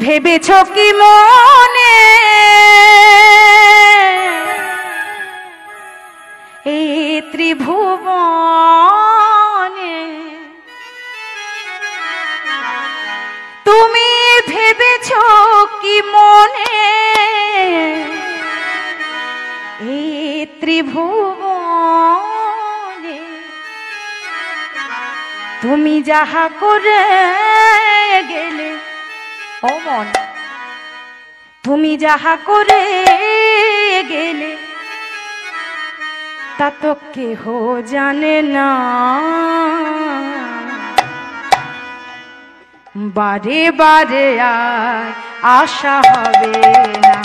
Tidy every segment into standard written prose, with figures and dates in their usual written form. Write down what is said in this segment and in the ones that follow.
ভেবেছ কি মনে এই ত্রিভুবনে তুমি ভেবেছ কি মনে এই ত্রিভুবনে তুমি যাহা করে গেলে ও মন তুমি যাহা করে গেলে তা তো কেহ জানে না বারে বারে আর আশা হবে না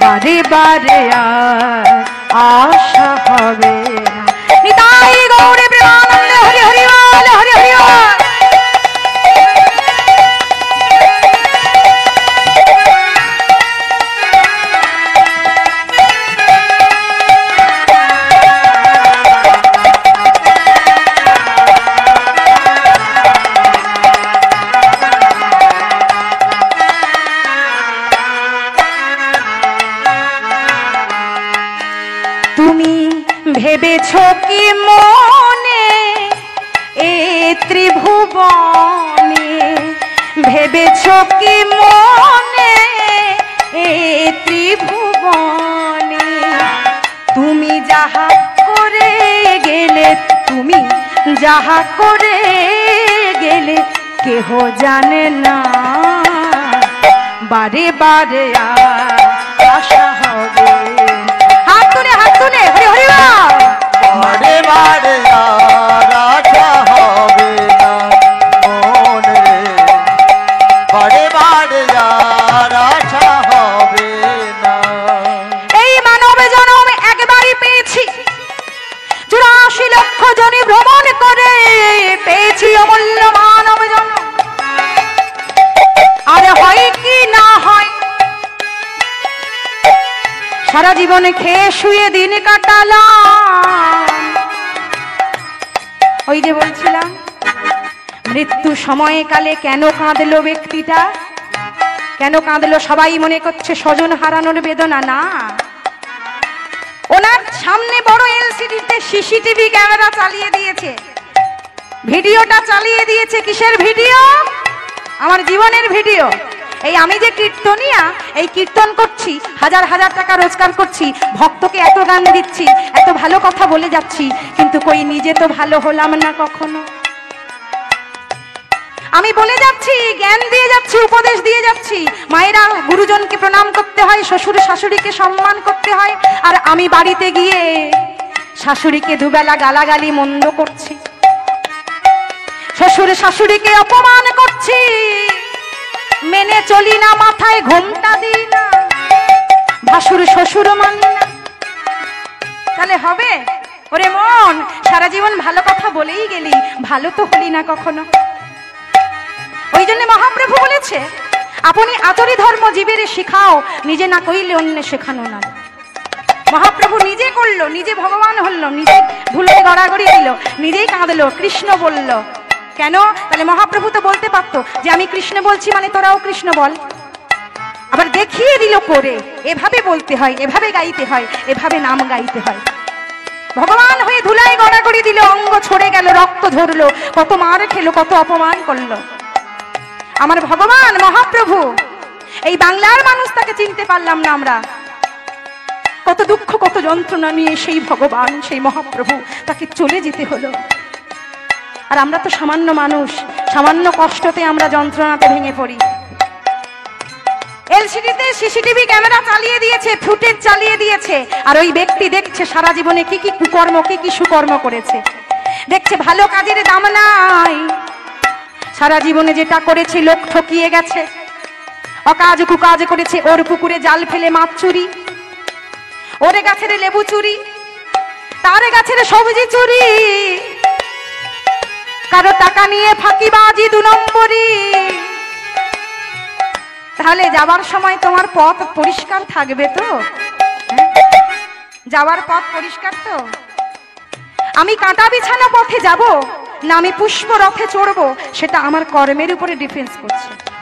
বারে বারে আর আশা হবে না নিতাই গৌরে প্রেমানন্দে হরি হরি বল হরি হরি বল ভেবেছ কি মনে এ ত্রিভুবনে ভেবেছ কি মনে এ ত্রিভুবনে তুমি যাহা করে গেলে তুমি যাহা করে গেলে কেহ জানে না বারে বারে আশা হবে হাত তুলে হরি হরি বারে বারে আর আশা হবে না মনে বারে বারে আর আশা হবে না এই মানব জন্ম একবারই পেয়েছি 84 লক্ষ জনি ভ্রমণ করে পেয়েছি অমূল্য মানব জন্ম আর হয় কি না হয় সারা জীবনে খেয়ে শুয়ে দিন কাটালাম ওই যে বলছিলাম মৃত্যু সময়কালে কেন কাঁদলো ব্যক্তিটা কেন কাঁদলো সবাই মনে করছে স্বজন হারানোর বেদনা না ওনার সামনে বড় এলসিডিতে সিসিটিভি ক্যামেরা চালিয়ে দিয়েছে ভিডিওটা চালিয়ে দিয়েছে কিসের ভিডিও আমার জীবনের ভিডিও এই আমি যে কীর্তনিয়া এই কীর্তন করছি হাজার হাজার টাকা রোজগার করছি ভক্তকে এত গান দিচ্ছি এত ভালো কথা বলে যাচ্ছি কিন্তু কই নিজে তো ভালো হলাম না কখনো আমি বলে যাচ্ছি জ্ঞান দিয়ে যাচ্ছি উপদেশ দিয়ে যাচ্ছি মায়েরা গুরুজনকে প্রণাম করতে হয় শ্বশুর শাশুড়িকে সম্মান করতে হয় আর আমি বাড়িতে গিয়ে শাশুড়িকে দুবেলা গালাগালি মন্দ করছি শ্বশুর শাশুড়িকে অপমান করছি মেনে চলি না মাথায় ঘোমটা দিই না ভাসুর শ্বশুর মানি না তাহলে হবে ওরে মন সারা জীবন ভালো কথা বলেই গেলি ভালো তো হলি না কখনো ওই জন্য মহাপ্রভু বলেছে আপনি আচরি ধর্ম জীবের শিখাও নিজে না কইলে অন্য শেখানো না মহাপ্রভু নিজে করলো নিজে ভগবান হলো নিজে ধুলোয় গড়াগড়ি দিল নিজেই কাঁদলো কৃষ্ণ বলল কেন তাহলে মহাপ্রভু তো বলতে পারতো যে আমি কৃষ্ণ বলছি মানে তোরাও কৃষ্ণ বল আবার দেখিয়ে দিল করে এভাবে বলতে হয় এভাবে গাইতে হয় এভাবে নাম গাইতে হয় ভগবান হয়ে ধুলায় গড়াগড়ি দিল অঙ্গ ছড়ে গেল রক্ত ঝরলো কত মার খেলো কত অপমান করলো আমার ভগবান মহাপ্রভু এই বাংলার মানুষ তাকে চিনতে পারলাম না আমরা কত দুঃখ কত যন্ত্রণা নিয়ে সেই ভগবান সেই মহাপ্রভু তাকে চলে যেতে হলো আর আমরা তো সামান্য মানুষ সামান্য কষ্টতে আমরা যন্ত্রণাতে ভেঙে পড়ি এলসিডিতে সিসিটিভি ক্যামেরা চালিয়ে দিয়েছে ফুটেজ চালিয়ে দিয়েছে আর ওই ব্যক্তি দেখছে সারা জীবনে কি কি কুকর্ম কি কি সুকর্ম করেছে দেখছে ভালো কাজের দাম নাই সারা জীবনে যেটা করেছে লোক ঠকিয়ে গেছে অকাজ কুকাজ করেছে ওর পুকুরে জাল ফেলে মাছ চুরি ওর গাছের লেবু চুরি তার গাছের সবজি চুরি কারো টাকা নিয়ে ফাঁকিবাজি 2 নম্বরই তাহলে যাবার সময় তোমার পথ পরিষ্কার থাকবে তো যাওয়ার পথ পরিষ্কার তো আমি কাঁটা বিছানা পথে যাব না আমি পুষ্প রথে চড়বো, সেটা আমার কর্মের উপরে ডিফেন্স করছে।